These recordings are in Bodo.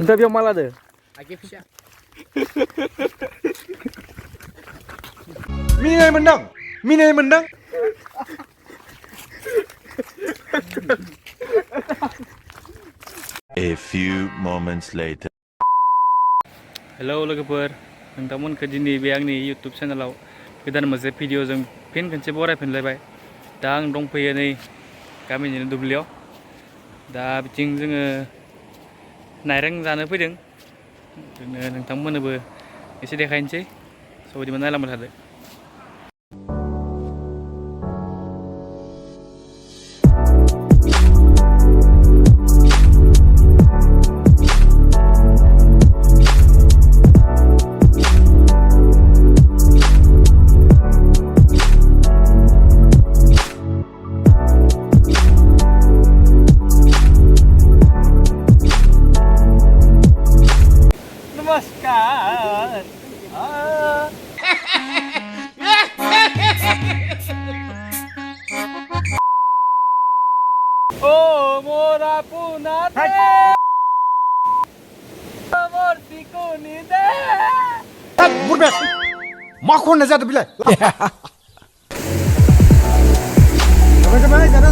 Interview malah deh. Minai menang. Minai menang. A few moments later. Hello लोगोफोर नोंथांमोनखौ दिनै बे आंनि YouTube चेनेलाव गोदान मोनसे भिडिअजों फिन खनसे बरायफिनलायबाय दा आं दंफैयो नै गामिनिनो दुब्लियाव दा बिथिं जोङो नायरें जानो फैदों नोंथांमोननोबो एसे देखायनोसै स' बिदिबा नायलांबाय थादो नमस्कार ओ मोरा पुनाते मोरती कोनी दे Burbek. Makon aja tuh bilai. Coba cara.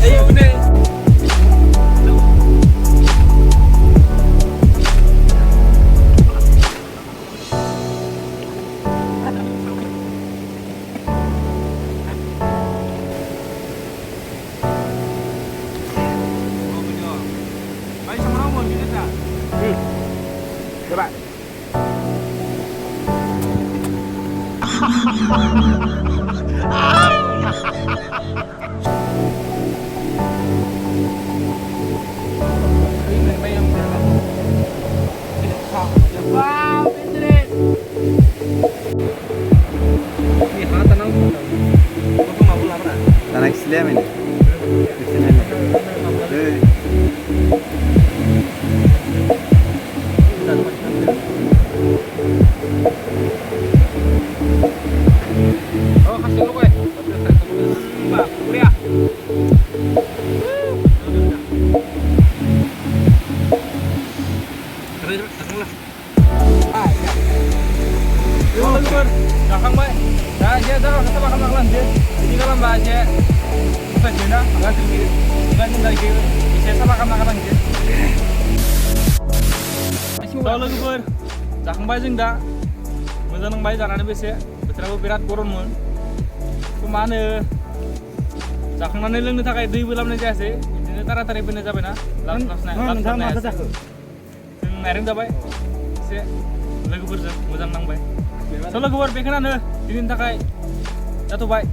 ayo nih Coba. Wow, pinter. Ini hal tanam. Kau mau pulang mana? Tanah Islam ini. Islam ini. Oh, kasih lu gue. Mbak, kuliah. Terus, lah. Ah, iya. Yo, teman. Dakang, Mbak. Dah aja dah, kita bakal lanjut. Jadi kalau Mbak aja kita jena, agak sedikit. Bukan lagi. Bisa sama makan lanjut. Soal लोगोफोर जाखांबाय जों दा मोजां नांबाय जानानै बेसे बोथोराबो बिराद गरममोन मा होनो जाखांनानै लोंनो थाखाय दैबो लाबोनाय जायासै बिदिनो तारातारि फैनाय जाबायना जों नायरें जाबाय एसे लोगोफोरजों मोजां नांबाय स' लोगोफोर बेखौनो दिनैनि थाखाय जाथ'बाय